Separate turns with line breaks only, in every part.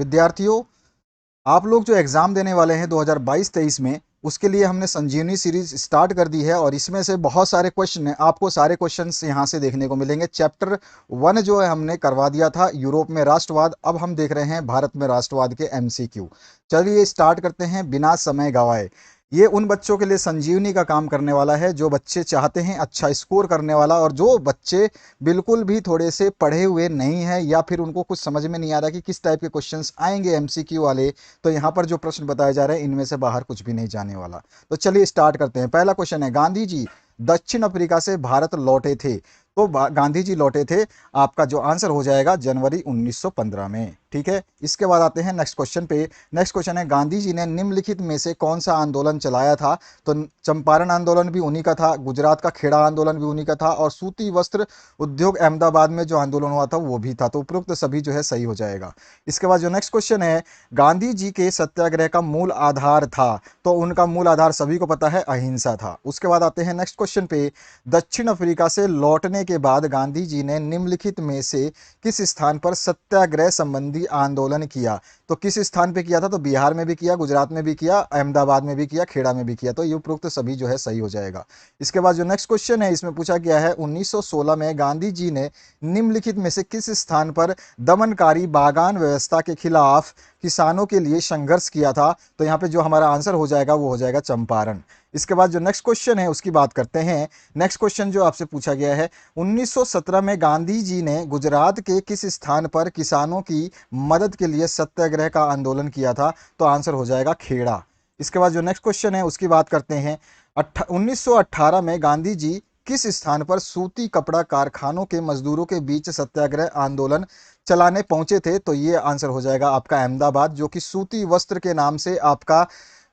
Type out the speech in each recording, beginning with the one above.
विद्यार्थियों, आप लोग जो एग्ज़ाम देने वाले हैं 2022-23 में, उसके लिए हमने संजीवनी सीरीज स्टार्ट कर दी है और इसमें से बहुत सारे क्वेश्चन हैं। आपको सारे क्वेश्चंस यहाँ से देखने को मिलेंगे। चैप्टर 1 जो है हमने करवा दिया था यूरोप में राष्ट्रवाद, अब हम देख रहे हैं भारत में राष्ट्रवाद के एमसीक्यू। चलिए स्टार्ट करते हैं बिना समय गवाए। ये उन बच्चों के लिए संजीवनी का काम करने वाला है जो बच्चे चाहते हैं अच्छा स्कोर करने वाला, और जो बच्चे बिल्कुल भी थोड़े से पढ़े हुए नहीं हैं या फिर उनको कुछ समझ में नहीं आ रहा कि किस टाइप के क्वेश्चंस आएंगे एमसीक्यू वाले, तो यहाँ पर जो प्रश्न बताए जा रहे हैं इनमें से बाहर कुछ भी नहीं जाने वाला। तो चलिए स्टार्ट करते हैं। पहला क्वेश्चन है, गांधी जी दक्षिण अफ्रीका से भारत लौटे थे। तो गांधी जी लौटे थे, आपका जो आंसर हो जाएगा जनवरी 1915 में। ठीक है, इसके बाद आते हैं नेक्स्ट क्वेश्चन पे। नेक्स्ट क्वेश्चन है, गांधी जी ने निम्नलिखित में से कौन सा आंदोलन चलाया था। तो चंपारण आंदोलन भी उन्हीं का था, गुजरात का खेड़ा आंदोलन भी उन्हीं का था, और सूती वस्त्र उद्योग अहमदाबाद में जो आंदोलन हुआ था वो भी था। तो उपरोक्त सभी जो है सही हो जाएगा। इसके बाद जो नेक्स्ट क्वेश्चन है, गांधी जी के सत्याग्रह का मूल आधार था। तो उनका मूल आधार सभी को पता है, अहिंसा था। उसके बाद आते हैं नेक्स्ट क्वेश्चन पे, दक्षिण अफ्रीका से लौटने के बाद गांधी जी ने निम्नलिखित में से किस स्थान पर सत्याग्रह संबंधी आंदोलन किया। तो किस स्थान पे किया था, तो बिहार में भी किया, गुजरात में भी किया, अहमदाबाद में भी किया, खेड़ा में भी किया। तो ये उपरोक्त सभी जो है सही हो जाएगा। इसके बाद जो नेक्स्ट क्वेश्चन है इसमें पूछा गया है, 1916 में गांधी जी ने निम्नलिखित में से किस स्थान पर दमनकारी बागान व्यवस्था के खिलाफ किसानों के लिए संघर्ष किया था। तो यहाँ पे जो हमारा आंसर हो जाएगा वो हो जाएगा चंपारण। इसके बाद जो नेक्स्ट क्वेश्चन है उसकी बात करते हैं। नेक्स्ट क्वेश्चन जो आपसे पूछा गया है, 1917 में गांधी जी ने गुजरात के किस स्थान पर किसानों की मदद के लिए सत्याग्रह का आंदोलन किया था। तो आंसर हो जाएगा खेड़ा। इसके बाद जो नेक्स्ट क्वेश्चन है उसकी बात करते हैं। 1918 में गांधी जी किस स्थान पर सूती कपड़ा कारखानों के मजदूरों के बीच सत्याग्रह आंदोलन चलाने पहुंचे थे। तो ये आंसर हो जाएगा आपका अहमदाबाद, जो कि सूती वस्त्र के नाम से आपका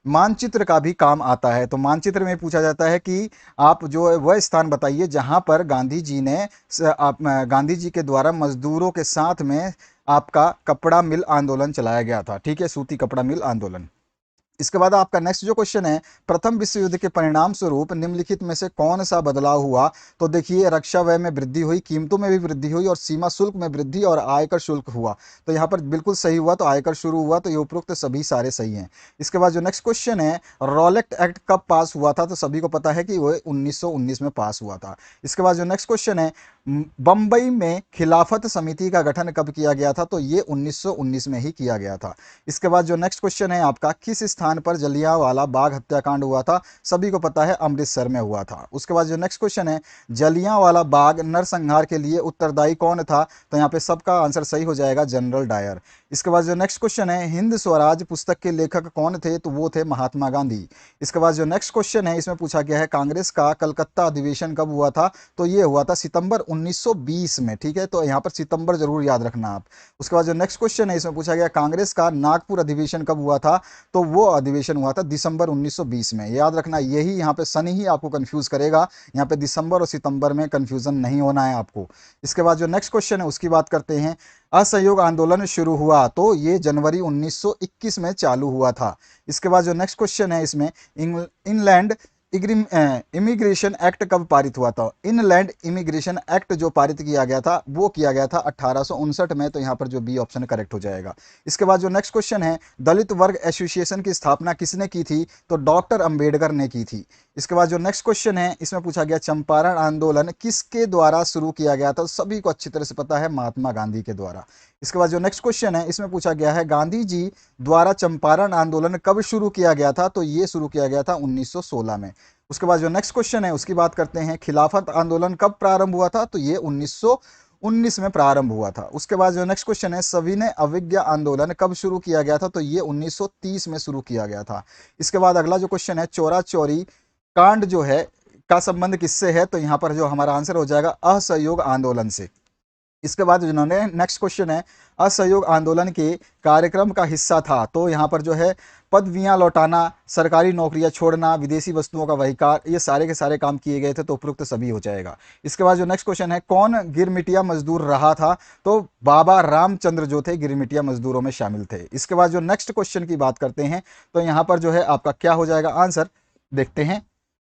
मानचित्र का भी काम आता है। तो मानचित्र में पूछा जाता है कि आप जो है वह स्थान बताइए जहां पर गांधी जी ने गांधी जी के द्वारा मजदूरों के साथ में आपका कपड़ा मिल आंदोलन चलाया गया था। ठीक है, सूती कपड़ा मिल आंदोलन। इसके बाद आपका नेक्स्ट जो क्वेश्चन है, प्रथम विश्व युद्ध के परिणाम स्वरूप निम्नलिखित में से कौन सा बदलाव हुआ। तो देखिए, रक्षा व्यय में वृद्धि हुई, कीमतों में भी वृद्धि हुई, और सीमा शुल्क में वृद्धि और आयकर शुल्क हुआ। तो यहाँ पर बिल्कुल सही हुआ, तो आयकर शुरू हुआ। तो ये उपरोक्त सभी सारे सही हैं। इसके बाद जो नेक्स्ट क्वेश्चन है, रॉलेट एक्ट कब पास हुआ था। तो सभी को पता है कि वो 1919 में पास हुआ था। इसके बाद जो नेक्स्ट क्वेश्चन है, बंबई में खिलाफत समिति का गठन कब किया गया था। तो ये 1919 में ही किया गया था। इसके बाद जो नेक्स्ट क्वेश्चन है आपका, किस स्थान पर जलियांवाला बाग हत्याकांड हुआ था। सभी को पता है अमृतसर में हुआ था। उसके बाद जो नेक्स्ट क्वेश्चन है, जलियांवाला बाग नरसंहार के लिए उत्तरदायी कौन था। तो यहाँ पे सबका आंसर सही हो जाएगा, जनरल डायर। इसके बाद जो नेक्स्ट क्वेश्चन है, हिंद स्वराज पुस्तक के लेखक कौन थे। तो वो थे महात्मा गांधी। इसके बाद जो नेक्स्ट क्वेश्चन है इसमें पूछा गया है, कांग्रेस का कलकत्ता अधिवेशन कब हुआ था। तो ये हुआ था सितंबर 1920 में। ठीक है, तो यहाँ पर सितंबर जरूर याद रखना आप। उसके बाद जो नेक्स्ट क्वेश्चन है इसमें पूछा गया, कांग्रेस का नागपुर अधिवेशन कब हुआ था। तो वो अधिवेशन हुआ था दिसंबर 1920 में। याद रखना, यही यहाँ पे सन ही आपको कंफ्यूज करेगा। यहाँ पे दिसंबर और सितंबर में कंफ्यूजन नहीं होना है आपको। इसके बाद जो नेक्स्ट क्वेश्चन है उसकी बात करते हैं। असहयोग आंदोलन शुरू हुआ, तो ये जनवरी 1921 में चालू हुआ था। इसके बाद जो नेक्स्ट क्वेश्चन है इसमें, इनलैंड इमिग्रेशन एक्ट कब पारित हुआ था। इनलैंड इमिग्रेशन एक्ट जो पारित किया गया था वो किया गया था 1859 में। तो यहाँ पर जो बी ऑप्शन करेक्ट हो जाएगा। इसके बाद जो नेक्स्ट क्वेश्चन है, दलित वर्ग एसोसिएशन की स्थापना किसने की थी। तो डॉक्टर अंबेडकर ने की थी। इसके बाद जो नेक्स्ट क्वेश्चन है इसमें पूछा गया, चंपारण आंदोलन किसके द्वारा शुरू किया गया था। सभी को अच्छी तरह से पता है, महात्मा गांधी के द्वारा। इसके बाद जो नेक्स्ट क्वेश्चन है इसमें पूछा गया है, गांधी जी द्वारा चंपारण आंदोलन कब शुरू किया गया था। तो ये शुरू किया गया था 1916 में। उसके बाद जो नेक्स्ट क्वेश्चन है उसकी बात करते हैं, खिलाफत आंदोलन कब प्रारंभ हुआ था। तो ये 1919 में प्रारंभ हुआ था। उसके बाद जो नेक्स्ट क्वेश्चन है, सविनय अवज्ञा आंदोलन कब शुरू किया गया था। तो ये 1930 में शुरू किया गया था। इसके बाद अगला जो क्वेश्चन है, चोरा चोरी कांड जो है का संबंध किससे है। तो यहाँ पर जो हमारा आंसर हो जाएगा असहयोग आंदोलन से। इसके बाद जिन्होंने नेक्स्ट क्वेश्चन है, असहयोग आंदोलन के कार्यक्रम का हिस्सा था। तो यहाँ पर जो है पदवियां लौटाना, सरकारी नौकरियां छोड़ना, विदेशी वस्तुओं का बहिष्कार, ये सारे के सारे काम किए गए थे। तो उपरोक्त सभी हो जाएगा। इसके बाद जो नेक्स्ट क्वेश्चन है, कौन गिरमिटिया मजदूर रहा था। तो बाबा रामचंद्र जो थे गिरमिटिया मजदूरों में शामिल थे। इसके बाद जो नेक्स्ट क्वेश्चन की बात करते हैं, तो यहाँ पर जो है आपका क्या हो जाएगा आंसर, देखते हैं।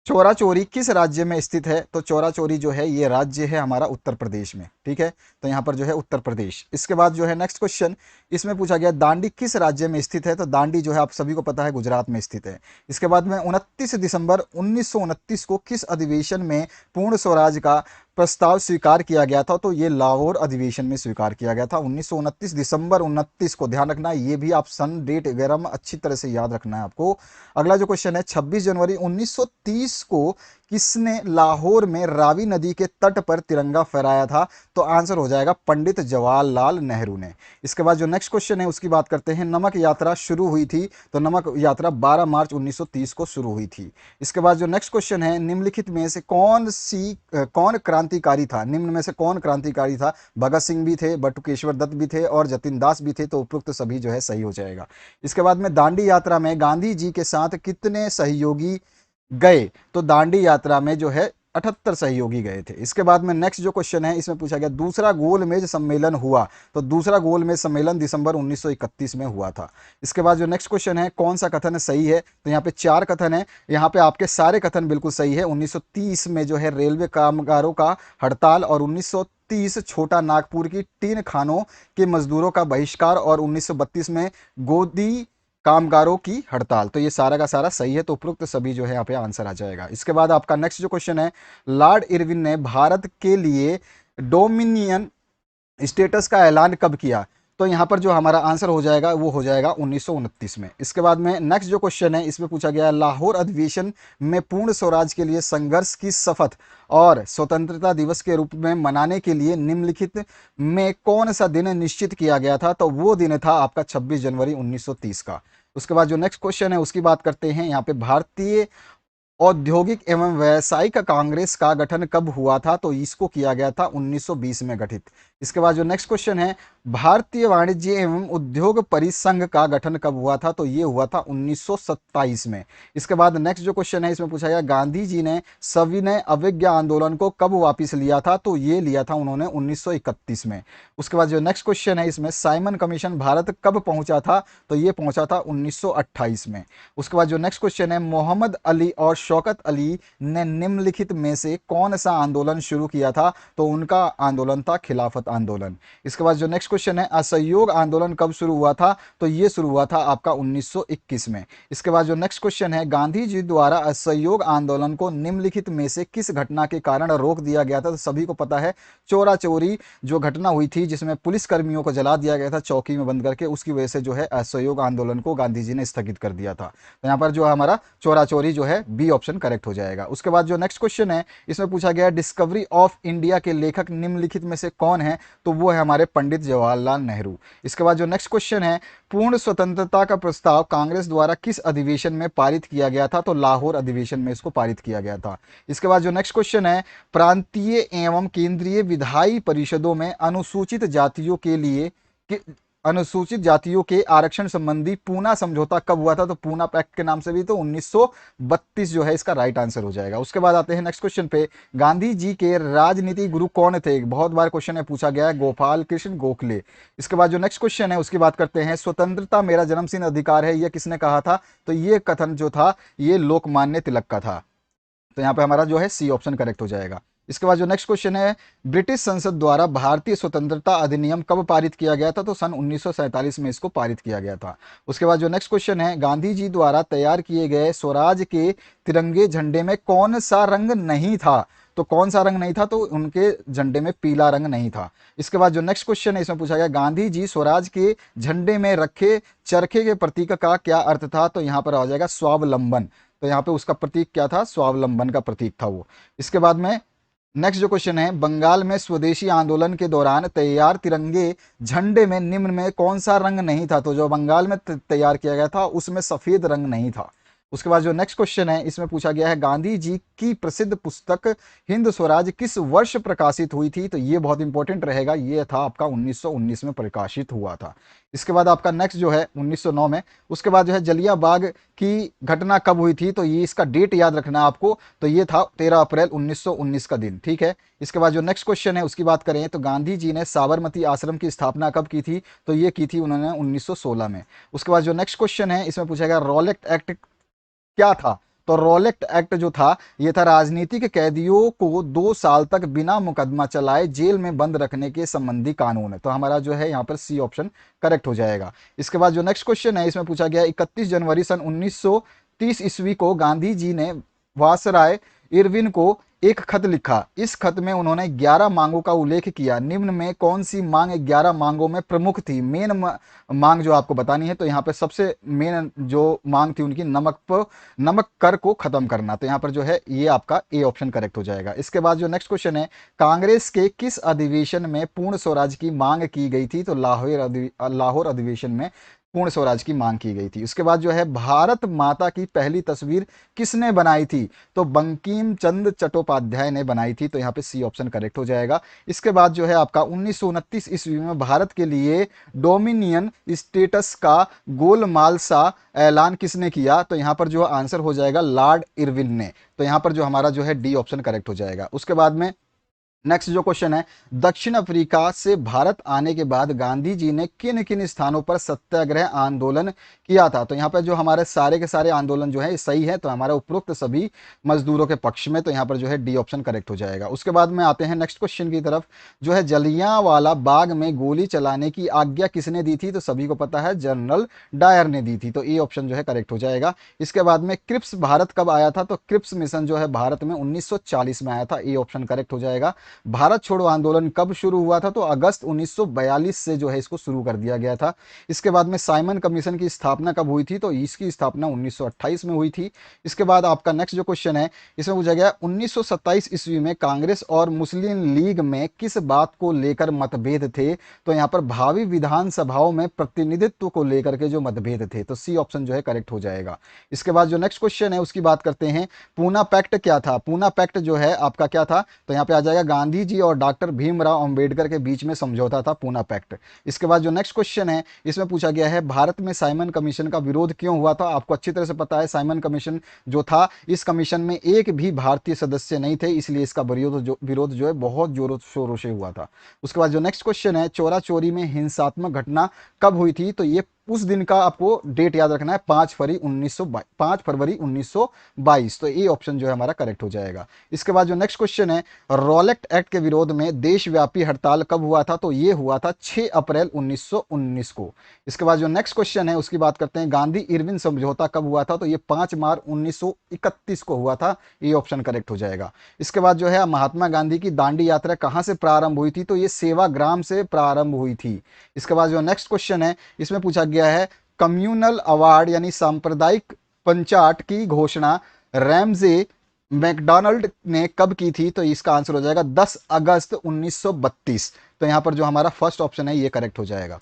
चोरा चोरी किस राज्य में स्थित है? तो चोरा चोरी जो है ये राज्य है हमारा उत्तर प्रदेश में, ठीक है। तो यहाँ पर जो है उत्तर प्रदेश। इसके बाद जो है नेक्स्ट क्वेश्चन, इसमें पूछा गया दांडी किस राज्य में स्थित है? तो दांडी जो है आप सभी को पता है गुजरात में स्थित है। इसके बाद में 29 दिसंबर 1929 को किस अधिवेशन में पूर्ण स्वराज का प्रस्ताव स्वीकार किया गया था? तो ये लाहौर अधिवेशन में स्वीकार किया गया था 1929 दिसंबर 29 को। ध्यान रखना, ये भी आप सन डेट वगैरह में अच्छी तरह से याद रखना है आपको। अगला जो क्वेश्चन है, 26 जनवरी 1930 को किसने लाहौर में रावी नदी के तट पर तिरंगा फहराया था? तो आंसर हो जाएगा पंडित जवाहरलाल नेहरू ने। इसके बाद जो नेक्स्ट क्वेश्चन है उसकी बात करते हैं। नमक यात्रा शुरू हुई थी? तो नमक यात्रा 12 मार्च 1930 को शुरू हुई थी। इसके बाद जो नेक्स्ट क्वेश्चन है, निम्नलिखित में से कौन क्रांतिकारी था? निम्न में से कौन क्रांतिकारी था? भगत सिंह भी थे, बटुकेश्वर दत्त भी थे और जतिन दास भी थे। तो उपयुक्त सभी जो है सही हो जाएगा। इसके बाद में दांडी यात्रा में गांधी जी के साथ कितने सहयोगी गए? तो दांडी यात्रा में जो है 78 सहयोगी गए थे। इसके बाद में नेक्स्ट जो क्वेश्चन है इसमें पूछा गया दूसरा गोलमेज सम्मेलन हुआ? तो दूसरा गोलमेज सम्मेलन दिसंबर 1931 में हुआ था। इसके बाद जो नेक्स्ट क्वेश्चन है, कौन सा कथन सही है? तो यहाँ पे 4 कथन है, यहाँ पे आपके सारे कथन बिल्कुल सही है। 1930 में जो है रेलवे कामगारों का हड़ताल, और 1930 छोटा नागपुर की टीन खानों के मजदूरों का बहिष्कार, और 1932 में गोदी कामगारों की हड़ताल। तो ये सारा का सारा सही है। तो उपरोक्त सभी जो है यहाँ पे आंसर आ जाएगा। इसके बाद आपका नेक्स्ट जो क्वेश्चन है, लॉर्ड इरविन ने भारत के लिए डोमिनियन स्टेटस का ऐलान कब किया? तो यहाँ पर जो हमारा आंसर हो जाएगा वो हो जाएगा 1929 में। इसके बाद में नेक्स्ट जो क्वेश्चन है इसमें पूछा गया है, लाहौर अधिवेशन में पूर्ण स्वराज के लिए संघर्ष की शपथ और स्वतंत्रता दिवस के रूप में मनाने के लिए निम्नलिखित में कौन सा दिन निश्चित किया गया था? तो वो दिन था आपका 26 जनवरी 1930 का। उसके बाद जो नेक्स्ट क्वेश्चन है उसकी बात करते हैं। यहाँ पे भारतीय औद्योगिक एवं व्यावसायिक कांग्रेस का गठन कब हुआ था? तो इसको किया गया था 1920 में गठित। इसके बाद जो नेक्स्ट क्वेश्चन है, भारतीय वाणिज्य एवं उद्योग परिसंघ का गठन कब हुआ था? तो ये हुआ था 1927 में। इसके बाद नेक्स्ट जो क्वेश्चन है इसमें पूछा गया गांधी जी ने सविनय अवज्ञा आंदोलन को कब वापस लिया था? तो ये लिया था उन्होंने 1931 में। उसके बाद जो नेक्स्ट क्वेश्चन है इसमें, साइमन कमीशन भारत कब पहुंचा था? तो ये पहुंचा था 1928 में। उसके बाद जो नेक्स्ट क्वेश्चन है, मोहम्मद अली और शौकत अली ने निम्नलिखित में से कौन सा आंदोलन शुरू किया था? तो उनका आंदोलन था खिलाफत आंदोलन। इसके बाद जो नेक्स्ट क्वेश्चन है, असहयोग आंदोलन कब शुरू हुआ था? तो ये शुरू हुआ था आपका 1921 में। इसके बाद जो नेक्स्ट क्वेश्चन है, गांधी जी द्वारा असहयोग आंदोलन को निम्नलिखित में से किस घटना के कारण रोक दिया गया था? तो सभी को पता है चोरा चोरी जो घटना हुई थी जिसमें पुलिस कर्मियों को जला दिया गया था चौकी में बंद करके, उसकी वजह से जो है असहयोग आंदोलन को गांधी जी ने स्थगित कर दिया था। तो यहाँ पर जो हमारा चोरा चोरी जो है बी ऑप्शन करेक्ट हो जाएगा। उसके बाद जो नेक्स्ट क्वेश्चन है इसमें पूछा गया डिस्कवरी ऑफ इंडिया के लेखक निम्नलिखित में से कौन है? तो वो है हमारे पंडित जवाहरलाल नेहरू। इसके बाद जो नेक्स्ट क्वेश्चन है, पूर्ण स्वतंत्रता का प्रस्ताव कांग्रेस द्वारा किस अधिवेशन में पारित किया गया था? तो लाहौर अधिवेशन में इसको पारित किया गया था। इसके बाद जो नेक्स्ट क्वेश्चन है, प्रांतीय एवं केंद्रीय विधायी परिषदों में अनुसूचित जातियों के लिए अनुसूचित जातियों के आरक्षण संबंधी पूना समझौता कब हुआ था? तो पूना पैक्ट के नाम से भी। तो 1932 जो है इसका राइट आंसर हो जाएगा। उसके बाद आते हैं नेक्स्ट क्वेश्चन पे, गांधी जी के राजनीति गुरु कौन थे? बहुत बार क्वेश्चन है पूछा गया है, गोपाल कृष्ण गोखले। इसके बाद जो नेक्स्ट क्वेश्चन है उसकी बात करते हैं, स्वतंत्रता मेरा जन्मसिद्ध अधिकार है, यह किसने कहा था? तो ये कथन जो था ये लोकमान्य तिलक का था। तो यहाँ पे हमारा जो है सी ऑप्शन करेक्ट हो जाएगा। इसके बाद जो नेक्स्ट क्वेश्चन है, ब्रिटिश संसद द्वारा भारतीय स्वतंत्रता अधिनियम कब पारित किया गया था? तो सन 1947 में इसको पारित किया गया था। उसके बाद जो नेक्स्ट क्वेश्चन है, गांधी जी द्वारा तैयार किए गए स्वराज के तिरंगे झंडे में कौन सा रंग नहीं था? तो कौन सा रंग नहीं था? तो उनके झंडे में पीला रंग नहीं था। इसके बाद जो नेक्स्ट क्वेश्चन है इसमें पूछा गया गांधी जी स्वराज के झंडे में रखे चरखे के प्रतीक का क्या अर्थ था? तो यहाँ पर आ जाएगा स्वावलंबन। तो यहाँ पे उसका प्रतीक क्या था? स्वावलंबन का प्रतीक था वो। इसके बाद में नेक्स्ट जो क्वेश्चन है, बंगाल में स्वदेशी आंदोलन के दौरान तैयार तिरंगे झंडे में निम्न में कौन सा रंग नहीं था? तो जो बंगाल में तैयार किया गया था उसमें सफेद रंग नहीं था। उसके बाद जो नेक्स्ट क्वेश्चन है इसमें पूछा गया है, गांधी जी की प्रसिद्ध पुस्तक हिंद स्वराज किस वर्ष प्रकाशित हुई थी? तो ये बहुत इंपॉर्टेंट रहेगा, ये था आपका 1919 में प्रकाशित हुआ था। इसके बाद आपका नेक्स्ट जो है 1909 में। उसके बाद जो है जलिया बाग की घटना कब हुई थी? तो ये इसका डेट याद रखना है आपको। तो ये था 13 अप्रैल 1919 का दिन, ठीक है। इसके बाद जो नेक्स्ट क्वेश्चन है उसकी बात करें तो गांधी जी ने साबरमती आश्रम की स्थापना कब की थी? तो ये की थी उन्होंने 1916 में। उसके बाद जो नेक्स्ट क्वेश्चन है इसमें पूछा गया रॉलेट एक्ट क्या था? तो रॉलेट एक्ट जो था ये था राजनीतिक कैदियों को 2 साल तक बिना मुकदमा चलाए जेल में बंद रखने के संबंधी कानून है। तो हमारा जो है यहाँ पर सी ऑप्शन करेक्ट हो जाएगा। इसके बाद जो नेक्स्ट क्वेश्चन है इसमें पूछा गया 31 जनवरी सन 1930 ईस्वी को गांधी जी ने वासराय इरविन को एक खत लिखा। इस खत में उन्होंने 11 मांगों का उल्लेख किया। निम्न में कौन सी मांग 11 मांगों में प्रमुख थी? मेन मांग जो आपको बतानी है, तो यहाँ पे सबसे मेन जो मांग थी उनकी नमक कर को खत्म करना। तो यहाँ पर जो है ये आपका ए ऑप्शन करेक्ट हो जाएगा। इसके बाद जो नेक्स्ट क्वेश्चन है, कांग्रेस के किस अधिवेशन में पूर्ण स्वराज की मांग की गई थी? तो लाहौर अधिवेशन में पूर्ण स्वराज की मांग की गई थी। उसके बाद जो है, भारत माता की पहली तस्वीर किसने बनाई थी? तो बंकिम चंद्र चट्टोपाध्याय ने बनाई थी। तो यहाँ पे सी ऑप्शन करेक्ट हो जाएगा। इसके बाद जो है आपका 1929 ईस्वी में भारत के लिए डोमिनियन स्टेटस का गोलमाल सा ऐलान किसने किया? तो यहाँ पर जो आंसर हो जाएगा लॉर्ड इरविन ने। तो यहाँ पर जो हमारा जो है डी ऑप्शन करेक्ट हो जाएगा। उसके बाद में नेक्स्ट जो क्वेश्चन है, दक्षिण अफ्रीका से भारत आने के बाद गांधी जी ने किन किन स्थानों पर सत्याग्रह आंदोलन किया था? तो यहाँ पर जो हमारे सारे के सारे आंदोलन जो है सही है, तो हमारा उपरोक्त सभी मजदूरों के पक्ष में। तो यहाँ पर जो है डी ऑप्शन करेक्ट हो जाएगा। उसके बाद में आते हैं नेक्स्ट क्वेश्चन की तरफ, जो है जलियांवाला बाग में गोली चलाने की आज्ञा किसने दी थी? तो सभी को पता है जनरल डायर ने दी थी। तो ए ऑप्शन जो है करेक्ट हो जाएगा। इसके बाद में क्रिप्स भारत कब आया था? तो क्रिप्स मिशन जो है भारत में 1940 में आया था। ए ऑप्शन करेक्ट हो जाएगा। भारत छोड़ो आंदोलन कब शुरू हुआ था? तो अगस्त 1942 से जो है इसको शुरू कर दिया गया था। इसके बाद में साइमन कमीशन की स्थापना कब हुई थी? तो इसकी स्थापना 1928 में हुई थी। इसके बाद आपका नेक्स्ट जो क्वेश्चन है इसमें पूछा गया 1927 ईस्वी में कांग्रेस और मुस्लिम लीग में किस बात को लेकर मतभेद थे? तो यहाँ पर भावी विधानसभाओं में प्रतिनिधित्व को लेकर के जो मतभेद थे। तो सी ऑप्शन जो है करेक्ट हो जाएगा। इसके बाद जो नेक्स्ट क्वेश्चन है उसकी बात करते हैं, पूना पैक्ट क्या था? पूना पैक्ट जो है आपका क्या था? तो यहाँ पे आ जाएगा गांधी जी और डॉक्टर भीमराव अंबेडकर के बीच में समझौता था पूना पैक्ट। इसके बाद जो नेक्स्ट क्वेश्चन है इसमें पूछा गया है, भारत में साइमन कमीशन का विरोध क्यों हुआ था? आपको अच्छी तरह से पता है साइमन कमीशन जो था, इस कमीशन में एक भी भारतीय सदस्य नहीं थे, इसलिए इसका विरोध जो है बहुत जोरों शोरों से हुआ था। उसके बाद जो नेक्स्ट क्वेश्चन है, चोरा चोरी में हिंसात्मक घटना कब हुई थी? तो ये उस दिन का आपको डेट याद रखना है, 5 फरवरी 1922। तो ये ऑप्शन जो है हमारा करेक्ट हो जाएगा। इसके बाद जो नेक्स्ट क्वेश्चन है, रॉलेट एक्ट के विरोध में देशव्यापी हड़ताल कब हुआ था? तो ये हुआ था 6 अप्रैल 1919 को। इसके बाद जो नेक्स्ट क्वेश्चन है उसकी बात करते हैं, गांधी इरविन समझौता कब हुआ था? तो ये 5 मार्च 1931 को हुआ था। ये ऑप्शन करेक्ट हो जाएगा। इसके बाद जो है महात्मा गांधी की दांडी यात्रा कहां से प्रारंभ हुई थी? तो ये सेवाग्राम से प्रारंभ हुई थी। इसके बाद जो नेक्स्ट क्वेश्चन है इसमें पूछा गया है, कम्युनल अवार्ड यानी सांप्रदायिक पंचाट की घोषणा रैमजे मैकडोनाल्ड ने कब की थी? तो इसका आंसर हो जाएगा 10 अगस्त 1932। तो यहां पर जो हमारा फर्स्ट ऑप्शन है ये करेक्ट हो जाएगा।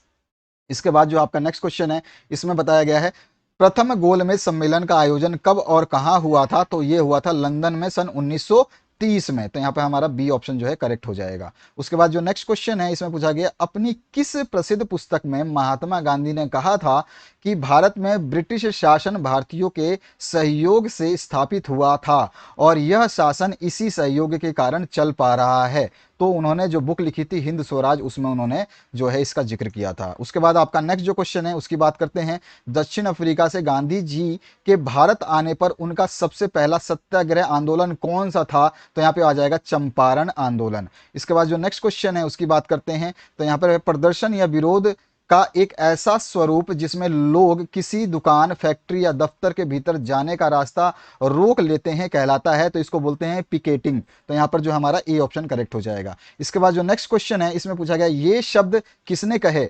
इसके बाद जो आपका नेक्स्ट क्वेश्चन है इसमें बताया गया है, प्रथम गोलमेज सम्मेलन का आयोजन कब और कहां हुआ था? तो ये हुआ था लंदन में सन 1930 में। तो यहाँ पे हमारा बी ऑप्शन जो है करेक्ट हो जाएगा। उसके बाद जो नेक्स्ट क्वेश्चन है इसमें पूछा गया, अपनी किस प्रसिद्ध पुस्तक में महात्मा गांधी ने कहा था कि भारत में ब्रिटिश शासन भारतीयों के सहयोग से स्थापित हुआ था और यह शासन इसी सहयोग के कारण चल पा रहा है? तो उन्होंने जो बुक लिखी थी हिंद स्वराज, उसमें उन्होंने जो है इसका जिक्र किया था। उसके बाद आपका नेक्स्ट जो क्वेश्चन है उसकी बात करते हैं, दक्षिण अफ्रीका से गांधी जी के भारत आने पर उनका सबसे पहला सत्याग्रह आंदोलन कौन सा था? तो यहाँ पे आ जाएगा चंपारण आंदोलन। इसके बाद जो नेक्स्ट क्वेश्चन है उसकी बात करते हैं, तो यहाँ पर प्रदर्शन या विरोध का एक ऐसा स्वरूप जिसमें लोग किसी दुकान, फैक्ट्री या दफ्तर के भीतर जाने का रास्ता रोक लेते हैं कहलाता है। तो इसको बोलते हैं पिकेटिंग। तो यहाँ पर जो हमारा ए ऑप्शन करेक्ट हो जाएगा। इसके बाद जो नेक्स्ट क्वेश्चन है इसमें पूछा गया, ये शब्द किसने कहे?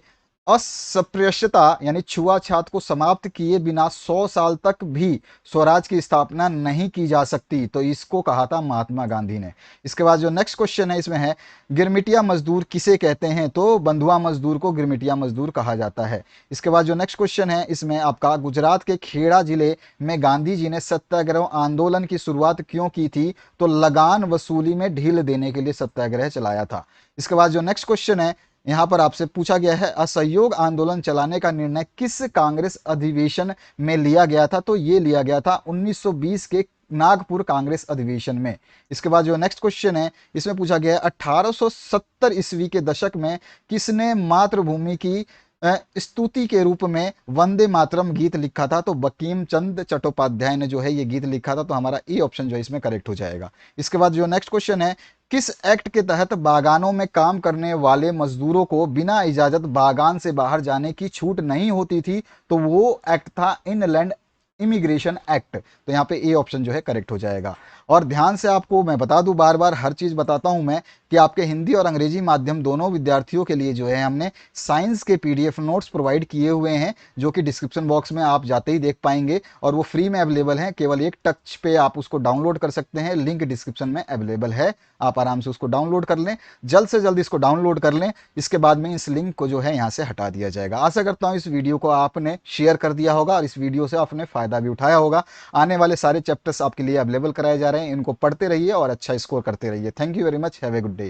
अस्पृश्यता यानी छुआछूत को समाप्त किए बिना 100 साल तक भी स्वराज की स्थापना नहीं की जा सकती। तो इसको कहा था महात्मा गांधी ने। इसके बाद जो नेक्स्ट क्वेश्चन है इसमें है, गिरमिटिया मजदूर किसे कहते हैं? तो बंधुआ मजदूर को गिरमिटिया मजदूर कहा जाता है। इसके बाद जो नेक्स्ट क्वेश्चन है इसमें आपका, गुजरात के खेड़ा जिले में गांधी जी ने सत्याग्रह आंदोलन की शुरुआत क्यों की थी? तो लगान वसूली में ढील देने के लिए सत्याग्रह चलाया था। इसके बाद जो नेक्स्ट क्वेश्चन है यहां पर आपसे पूछा गया है, असहयोग आंदोलन चलाने का निर्णय किस कांग्रेस अधिवेशन में लिया गया था? तो ये लिया गया था 1920 के नागपुर कांग्रेस अधिवेशन में। इसके बाद जो नेक्स्ट क्वेश्चन है इसमें पूछा गया है, 1870 ईस्वी के दशक में किसने मातृभूमि की स्तुति के रूप में वंदे मातरम गीत लिखा था, तो बंकिम चंद्र चट्टोपाध्याय ने जो है ये गीत लिखा था, तो हमारा ए ऑप्शन जो है इसमें करेक्ट हो जाएगा। इसके बाद जो नेक्स्ट क्वेश्चन है, किस एक्ट के तहत बागानों में काम करने वाले मजदूरों को बिना इजाजत बागान से बाहर जाने की छूट नहीं होती थी? तो वो एक्ट था इनलैंड इमिग्रेशन एक्ट। तो यहाँ पे ए ऑप्शन जो है करेक्ट हो जाएगा। और ध्यान से आपको मैं बता दूं, बार बार हर चीज़ बताता हूं मैं, कि आपके हिंदी और अंग्रेजी माध्यम दोनों विद्यार्थियों के लिए जो है हमने साइंस के पीडीएफ नोट्स प्रोवाइड किए हुए हैं, जो कि डिस्क्रिप्शन बॉक्स में आप जाते ही देख पाएंगे, और वो फ्री में अवेलेबल हैं। केवल एक टच पे आप उसको डाउनलोड कर सकते हैं, लिंक डिस्क्रिप्शन में अवेलेबल है, आप आराम से उसको डाउनलोड कर लें। जल्द से जल्द इसको डाउनलोड कर लें, इसके बाद में इस लिंक को जो है यहाँ से हटा दिया जाएगा। आशा करता हूँ इस वीडियो को आपने शेयर कर दिया होगा और इस वीडियो से आपने फायदा भी उठाया होगा। आने वाले सारे चैप्टर्स आपके लिए अवेलेबल कराए जा रहे हैं, इनको पढ़ते रहिए और अच्छा स्कोर करते रहिए। Thank you very much, have a good day.